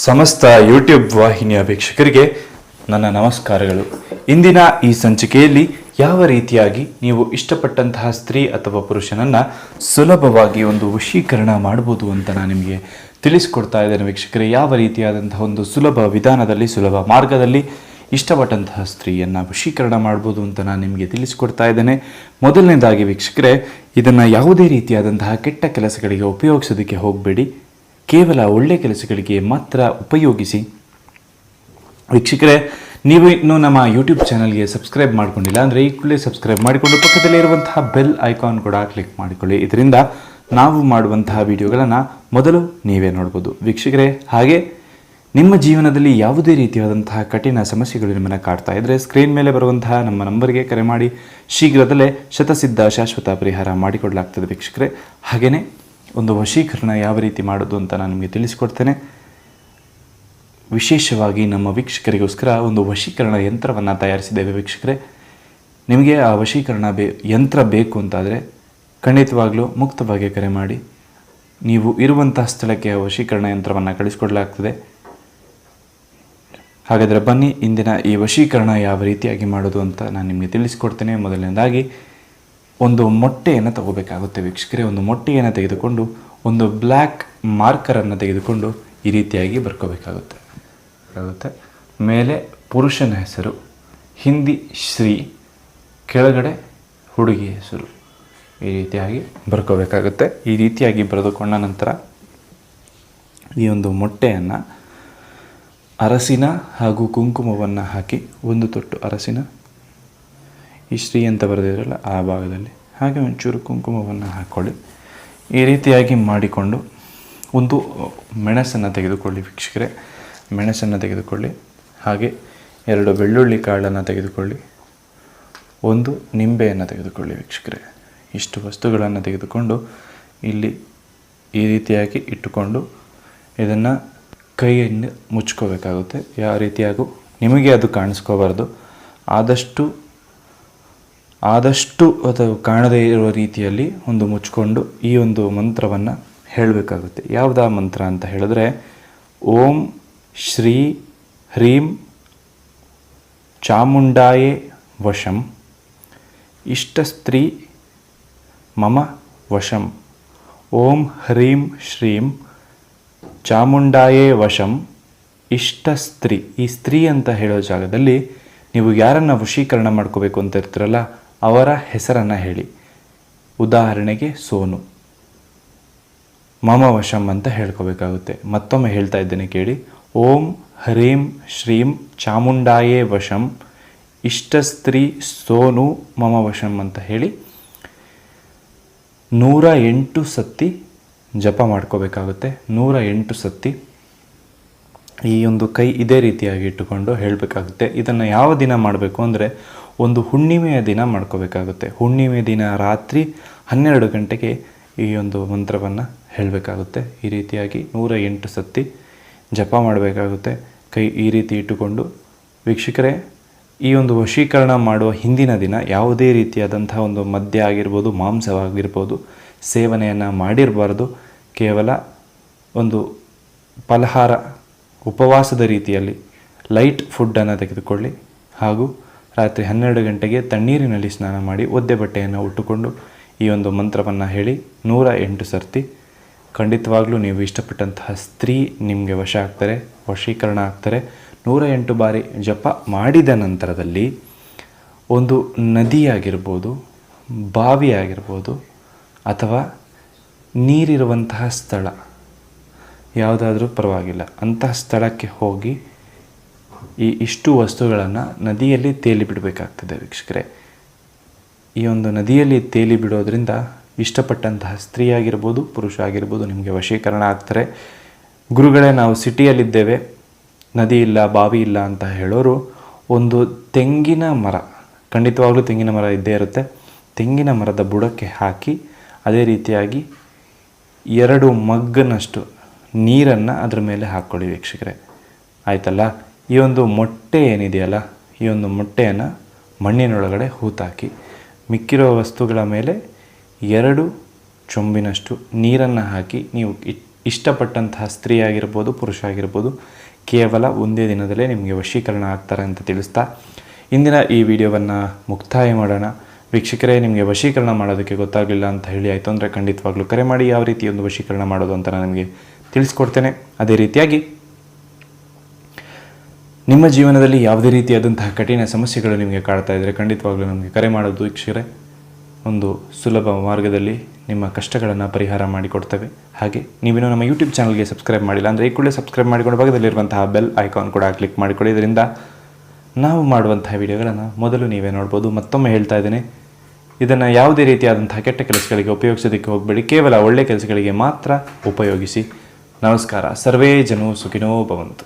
ಸಮಸ್ತ ಯೂಟ್ಯೂಬ್ ವಾಹಿನಿಯ ವೀಕ್ಷಕರಿಗೆ ನನ್ನ ನಮಸ್ಕಾರಗಳು. ಇಂದಿನ ಈ ಸಂಚಿಕೆಯಲ್ಲಿ ಯಾವ ರೀತಿಯಾಗಿ ನೀವು ಇಷ್ಟಪಟ್ಟಂತಹ ಸ್ತ್ರೀ ಅಥವಾ ಪುರುಷನನ್ನು ಸುಲಭವಾಗಿ ಒಂದು ವಶೀಕರಣ ಮಾಡ್ಬೋದು ಅಂತ ನಾನು ನಿಮಗೆ ತಿಳಿಸ್ಕೊಡ್ತಾ ಇದ್ದೇನೆ ವೀಕ್ಷಕರೇ. ಯಾವ ರೀತಿಯಾದಂತಹ ಒಂದು ಸುಲಭ ವಿಧಾನದಲ್ಲಿ, ಸುಲಭ ಮಾರ್ಗದಲ್ಲಿ ಇಷ್ಟಪಟ್ಟಂತಹ ಸ್ತ್ರೀಯನ್ನು ವಶೀಕರಣ ಮಾಡ್ಬೋದು ಅಂತ ನಾನು ನಿಮಗೆ ತಿಳಿಸ್ಕೊಡ್ತಾ ಇದ್ದೇನೆ. ಮೊದಲನೇದಾಗಿ ವೀಕ್ಷಕರೇ, ಇದನ್ನು ಯಾವುದೇ ರೀತಿಯಾದಂತಹ ಕೆಟ್ಟ ಕೆಲಸಗಳಿಗೆ ಉಪಯೋಗಿಸೋದಕ್ಕೆ ಹೋಗಬೇಡಿ. ಕೇವಲ ಒಳ್ಳೆ ಕೆಲಸಗಳಿಗೆ ಮಾತ್ರ ಉಪಯೋಗಿಸಿ. ವೀಕ್ಷಕರೇ, ನೀವು ಇನ್ನೂ ನಮ್ಮ ಯೂಟ್ಯೂಬ್ ಚಾನಲ್ಗೆ ಸಬ್ಸ್ಕ್ರೈಬ್ ಮಾಡ್ಕೊಂಡಿಲ್ಲ ಅಂದರೆ ಈ ಕೂಡಲೇ ಸಬ್ಸ್ಕ್ರೈಬ್ ಮಾಡಿಕೊಂಡು ಪಕ್ಕದಲ್ಲೇ ಇರುವಂತಹ ಬೆಲ್ ಐಕಾನ್ ಕೂಡ ಕ್ಲಿಕ್ ಮಾಡಿಕೊಳ್ಳಿ. ಇದರಿಂದ ನಾವು ಮಾಡುವಂತಹ ವಿಡಿಯೋಗಳನ್ನು ಮೊದಲು ನೀವೇ ನೋಡ್ಬೋದು ವೀಕ್ಷಕರೇ. ಹಾಗೆ ನಿಮ್ಮ ಜೀವನದಲ್ಲಿ ಯಾವುದೇ ರೀತಿಯಾದಂತಹ ಕಠಿಣ ಸಮಸ್ಯೆಗಳು ನಿಮ್ಮನ್ನು ಕಾಡ್ತಾ ಇದ್ದರೆ ಸ್ಕ್ರೀನ್ ಮೇಲೆ ಬರುವಂತಹ ನಮ್ಮ ನಂಬರ್ಗೆ ಕರೆ ಮಾಡಿ ಶೀಘ್ರದಲ್ಲೇ ಶತಸಿದ್ಧ ಶಾಶ್ವತ ಪರಿಹಾರ ಮಾಡಿಕೊಡಲಾಗ್ತದೆ ವೀಕ್ಷಕರೇ. ಹಾಗೆಯೇ ಒಂದು ವಶೀಕರಣ ಯಾವ ರೀತಿ ಮಾಡೋದು ಅಂತ ನಾನು ನಿಮಗೆ ತಿಳಿಸ್ಕೊಡ್ತೇನೆ. ವಿಶೇಷವಾಗಿ ನಮ್ಮ ವೀಕ್ಷಕರಿಗೋಸ್ಕರ ಒಂದು ವಶೀಕರಣ ಯಂತ್ರವನ್ನು ತಯಾರಿಸಿದ್ದೇವೆ ವೀಕ್ಷಕರೇ. ನಿಮಗೆ ಆ ವಶೀಕರಣ ಯಂತ್ರ ಬೇಕು ಅಂತಾದರೆ ಖಂಡಿತವಾಗಲೂ ಮುಕ್ತವಾಗಿ ಕರೆ ಮಾಡಿ. ನೀವು ಇರುವಂತಹ ಸ್ಥಳಕ್ಕೆ ಆ ವಶೀಕರಣ ಯಂತ್ರವನ್ನು ಕಳಿಸ್ಕೊಡ್ಲಾಗ್ತದೆ. ಹಾಗಾದರೆ ಬನ್ನಿ, ಇಂದಿನ ಈ ವಶೀಕರಣ ಯಾವ ರೀತಿಯಾಗಿ ಮಾಡೋದು ಅಂತ ನಾನು ನಿಮಗೆ ತಿಳಿಸ್ಕೊಡ್ತೇನೆ. ಮೊದಲನೇದಾಗಿ ಒಂದು ಮೊಟ್ಟೆಯನ್ನು ತಗೋಬೇಕಾಗುತ್ತೆ ವೀಕ್ಷಕರೇ. ಒಂದು ಮೊಟ್ಟೆಯನ್ನು ತೆಗೆದುಕೊಂಡು ಒಂದು ಬ್ಲ್ಯಾಕ್ ಮಾರ್ಕರನ್ನು ತೆಗೆದುಕೊಂಡು ಈ ರೀತಿಯಾಗಿ ಬರ್ಕೋಬೇಕಾಗುತ್ತೆ. ಮೇಲೆ ಪುರುಷನ ಹೆಸರು, ಹಿಂದಿ ಶ್ರೀ, ಕೆಳಗಡೆ ಹುಡುಗಿ ಹೆಸರು, ಈ ರೀತಿಯಾಗಿ ಬರ್ಕೋಬೇಕಾಗುತ್ತೆ. ಈ ರೀತಿಯಾಗಿ ಬರೆದುಕೊಂಡ ನಂತರ ಈ ಒಂದು ಮೊಟ್ಟೆಯನ್ನು ಅರಸಿನ ಹಾಗೂ ಕುಂಕುಮವನ್ನು ಹಾಕಿ, ಒಂದು ತೊಟ್ಟು ಅರಸಿನ, ಈ ಶ್ರೀ ಅಂತ ಬರೆದಿದ್ರಲ್ಲ ಆ ಭಾಗದಲ್ಲಿ ಹಾಗೆ ಒಂಚೂರು ಕುಂಕುಮವನ್ನು ಹಾಕ್ಕೊಳ್ಳಿ. ಈ ರೀತಿಯಾಗಿ ಮಾಡಿಕೊಂಡು ಒಂದು ಮೆಣಸನ್ನು ತೆಗೆದುಕೊಳ್ಳಿ ವೀಕ್ಷಕರೇ. ಮೆಣಸನ್ನು ತೆಗೆದುಕೊಳ್ಳಿ. ಹಾಗೆ 2 ಬೆಳ್ಳುಳ್ಳಿ ಕಾಳನ್ನು ತೆಗೆದುಕೊಳ್ಳಿ. ಒಂದು ನಿಂಬೆಯನ್ನು ತೆಗೆದುಕೊಳ್ಳಿ ವೀಕ್ಷಕರೇ. ಇಷ್ಟು ವಸ್ತುಗಳನ್ನು ತೆಗೆದುಕೊಂಡು ಇಲ್ಲಿ ಈ ರೀತಿಯಾಗಿ ಇಟ್ಟುಕೊಂಡು ಇದನ್ನು ಕೈಯನ್ನು ಮುಚ್ಕೋಬೇಕಾಗುತ್ತೆ. ಯಾವ ರೀತಿಯಾಗೂ ನಿಮಗೆ ಅದು ಕಾಣಿಸ್ಕೋಬಾರ್ದು. ಆದಷ್ಟು ಅದು ಕಾಣದೇ ಇರುವ ರೀತಿಯಲ್ಲಿ ಒಂದು ಮುಚ್ಕೊಂಡು ಈ ಒಂದು ಮಂತ್ರವನ್ನು ಹೇಳಬೇಕಾಗುತ್ತೆ. ಯಾವುದಾ ಮಂತ್ರ ಅಂತ ಹೇಳಿದ್ರೆ, ಓಂ ಶ್ರೀ ಹ್ರೀಂ ಚಾಮುಂಡಾಯೇ ವಶಂ ಇಷ್ಟಸ್ತ್ರೀ ಮಮ ವಶಂ. ಓಂ ಹ್ರೀಂ ಶ್ರೀಂ ಚಾಮುಂಡಾಯೇ ವಶಂ ಇಷ್ಟಸ್ತ್ರೀ. ಈ ಸ್ತ್ರೀ ಅಂತ ಹೇಳೋ ಜಾಗದಲ್ಲಿ ನೀವು ಯಾರನ್ನು ವಶೀಕರಣ ಮಾಡ್ಕೋಬೇಕು ಅಂತ ಇರ್ತೀರಲ್ಲ ಅವರ ಹೆಸರನ್ನು ಹೇಳಿ. ಉದಾಹರಣೆಗೆ ಸೋನು, ಮಮ ವಶಂ ಅಂತ ಹೇಳ್ಕೋಬೇಕಾಗುತ್ತೆ. ಮತ್ತೊಮ್ಮೆ ಹೇಳ್ತಾ ಇದ್ದೇನೆ ಕೇಳಿ. ಓಂ ಹ್ರೀಂ ಶ್ರೀಂ ಚಾಮುಂಡಾಯೇ ವಶಂ ಇಷ್ಟಸ್ತ್ರೀ ಸೋನು ಮಮ ವಶಂ ಅಂತ ಹೇಳಿ 108 ಸತಿ ಜಪ ಮಾಡ್ಕೋಬೇಕಾಗುತ್ತೆ. 108 ಸತಿ ಈ ಒಂದು ಕೈ ಇದೇ ರೀತಿಯಾಗಿ ಇಟ್ಟುಕೊಂಡು ಹೇಳಬೇಕಾಗುತ್ತೆ. ಇದನ್ನು ಯಾವ ದಿನ ಮಾಡಬೇಕು ಅಂದರೆ ಒಂದು ಹುಣ್ಣಿಮೆಯ ದಿನ ಮಾಡ್ಕೋಬೇಕಾಗುತ್ತೆ. ಹುಣ್ಣಿಮೆ ದಿನ ರಾತ್ರಿ 12 ಗಂಟೆಗೆ ಈ ಒಂದು ಮಂತ್ರವನ್ನು ಹೇಳಬೇಕಾಗುತ್ತೆ. ಈ ರೀತಿಯಾಗಿ 108 ಸತಿ ಜಪ ಮಾಡಬೇಕಾಗುತ್ತೆ. ಕೈ ಈ ರೀತಿ ಇಟ್ಟುಕೊಂಡು ವೀಕ್ಷಕರೇ, ಈ ಒಂದು ವಶೀಕರಣ ಮಾಡುವ ಹಿಂದಿನ ದಿನ ಯಾವುದೇ ರೀತಿಯಾದಂತಹ ಒಂದು ಮದ್ಯ ಆಗಿರ್ಬೋದು, ಮಾಂಸವಾಗಿರ್ಬೋದು ಸೇವನೆಯನ್ನು ಮಾಡಿರಬಾರ್ದು. ಕೇವಲ ಒಂದು ಫಲಹಾರ, ಉಪವಾಸದ ರೀತಿಯಲ್ಲಿ ಲೈಟ್ ಫುಡ್ಡನ್ನು ತೆಗೆದುಕೊಳ್ಳಿ. ಹಾಗೂ ರಾತ್ರಿ 12 ಗಂಟೆಗೆ ತಣ್ಣೀರಿನಲ್ಲಿ ಸ್ನಾನ ಮಾಡಿ ಒದ್ದೆ ಬಟ್ಟೆಯನ್ನು ಉಟ್ಟುಕೊಂಡು ಈ ಒಂದು ಮಂತ್ರವನ್ನು ಹೇಳಿ 108 ಸರ್ತಿ. ಖಂಡಿತವಾಗ್ಲೂ ನೀವು ಇಷ್ಟಪಟ್ಟಂತಹ ಸ್ತ್ರೀ ನಿಮಗೆ ವಶೀಕರಣ ಆಗ್ತಾರೆ. 108 ಬಾರಿ ಜಪ ಮಾಡಿದ ನಂತರದಲ್ಲಿ ಒಂದು ನದಿಯಾಗಿರ್ಬೋದು, ಬಾವಿಯಾಗಿರ್ಬೋದು ಅಥವಾ ನೀರಿರುವಂತಹ ಸ್ಥಳ ಯಾವುದಾದ್ರೂ ಪರವಾಗಿಲ್ಲ, ಅಂತಹ ಸ್ಥಳಕ್ಕೆ ಹೋಗಿ ಇಷ್ಟು ವಸ್ತುಗಳನ್ನು ನದಿಯಲ್ಲಿ ತೇಲಿ ಬಿಡಬೇಕಾಗ್ತದೆ ವೀಕ್ಷಕರೇ. ಈ ಒಂದು ನದಿಯಲ್ಲಿ ತೇಲಿ ಬಿಡೋದ್ರಿಂದ ಇಷ್ಟಪಟ್ಟಂತಹ ಸ್ತ್ರೀ ಆಗಿರ್ಬೋದು, ಪುರುಷ ಆಗಿರ್ಬೋದು ನಿಮಗೆ ವಶೀಕರಣ ಆಗ್ತಾರೆ. ಗುರುಗಳೇ, ನಾವು ಸಿಟಿಯಲ್ಲಿದ್ದೇವೆ, ನದಿ ಇಲ್ಲ, ಬಾವಿ ಇಲ್ಲ ಅಂತ ಹೇಳೋರು ಒಂದು ತೆಂಗಿನ ಮರ, ಖಂಡಿತವಾಗ್ಲೂ ತೆಂಗಿನ ಮರ ಇದ್ದೇ ಇರುತ್ತೆ, ತೆಂಗಿನ ಮರದ ಬುಡಕ್ಕೆ ಹಾಕಿ ಅದೇ ರೀತಿಯಾಗಿ 2 ಮಗ್ಗನಷ್ಟು ನೀರನ್ನು ಅದರ ಮೇಲೆ ಹಾಕ್ಕೊಳ್ಳಿ ವೀಕ್ಷಕರೇ. ಆಯ್ತಲ್ಲ. ಈ ಒಂದು ಮೊಟ್ಟೆ ಏನಿದೆಯಲ್ಲ, ಈ ಒಂದು ಮೊಟ್ಟೆಯನ್ನು ಮಣ್ಣಿನೊಳಗಡೆ ಹೂತಾಕಿ ಮಿಕ್ಕಿರೋ ವಸ್ತುಗಳ ಮೇಲೆ 2 ಚೊಂಬಿನಷ್ಟು ನೀರನ್ನು ಹಾಕಿ ನೀವು ಇಷ್ಟಪಟ್ಟಂತಹ ಸ್ತ್ರೀ ಆಗಿರ್ಬೋದು, ಪುರುಷ ಆಗಿರ್ಬೋದು, ಕೇವಲ ಒಂದೇ ದಿನದಲ್ಲೇ ನಿಮಗೆ ವಶೀಕರಣ ಆಗ್ತಾರೆ ಅಂತ ತಿಳಿಸ್ತಾ ಇಂದಿನ ಈ ವಿಡಿಯೋವನ್ನು ಮುಕ್ತಾಯ ಮಾಡೋಣ. ವೀಕ್ಷಕರೇ, ನಿಮಗೆ ವಶೀಕರಣ ಮಾಡೋದಕ್ಕೆ ಗೊತ್ತಾಗಲಿಲ್ಲ ಅಂತ ಹೇಳಿ ಆಯಿತು ಅಂದರೆ ಖಂಡಿತವಾಗ್ಲೂ ಕರೆ ಮಾಡಿ. ಯಾವ ರೀತಿ ಒಂದು ವಶೀಕರಣ ಮಾಡೋದು ಅಂತ ನಾನು ನಿಮಗೆ ತಿಳಿಸ್ಕೊಡ್ತೇನೆ. ಅದೇ ರೀತಿಯಾಗಿ ನಿಮ್ಮ ಜೀವನದಲ್ಲಿ ಯಾವುದೇ ರೀತಿಯಾದಂತಹ ಕಠಿಣ ಸಮಸ್ಯೆಗಳು ನಿಮಗೆ ಕಾಡ್ತಾ ಇದ್ದರೆ ಖಂಡಿತವಾಗ್ಲೂ ನಮಗೆ ಕರೆ ಮಾಡೋದು ವೀಕ್ಷಕರೇ. ಒಂದು ಸುಲಭ ಮಾರ್ಗದಲ್ಲಿ ನಿಮ್ಮ ಕಷ್ಟಗಳನ್ನು ಪರಿಹಾರ ಮಾಡಿಕೊಡ್ತೇವೆ. ಹಾಗೆ ನೀವೇನೋ ನಮ್ಮ ಯೂಟ್ಯೂಬ್ ಚಾನಲ್ಗೆ ಸಬ್ಸ್ಕ್ರೈಬ್ ಮಾಡಿಲ್ಲ ಅಂದರೆ ಈ ಕೂಡಲೇ ಸಬ್ಸ್ಕ್ರೈಬ್ ಮಾಡಿಕೊಂಡು ಭಾಗದಲ್ಲಿರುವಂತಹ ಬೆಲ್ ಐಕಾನ್ ಕೂಡ ಕ್ಲಿಕ್ ಮಾಡಿಕೊಡಿ. ಇದರಿಂದ ನಾವು ಮಾಡುವಂತಹ ವಿಡಿಯೋಗಳನ್ನು ಮೊದಲು ನೀವೇ ನೋಡ್ಬೋದು. ಮತ್ತೊಮ್ಮೆ ಹೇಳ್ತಾ ಇದ್ದೇನೆ, ಇದನ್ನು ಯಾವುದೇ ರೀತಿಯಾದಂತಹ ಕೆಟ್ಟ ಕೆಲಸಗಳಿಗೆ ಉಪಯೋಗಿಸೋದಕ್ಕೆ ಹೋಗಬೇಡಿ. ಕೇವಲ ಒಳ್ಳೆಯ ಕೆಲಸಗಳಿಗೆ ಮಾತ್ರ ಉಪಯೋಗಿಸಿ. ನಮಸ್ಕಾರ. ಸರ್ವೇ ಜನೋ ಸುಖಿನೋ ಭವಂತು.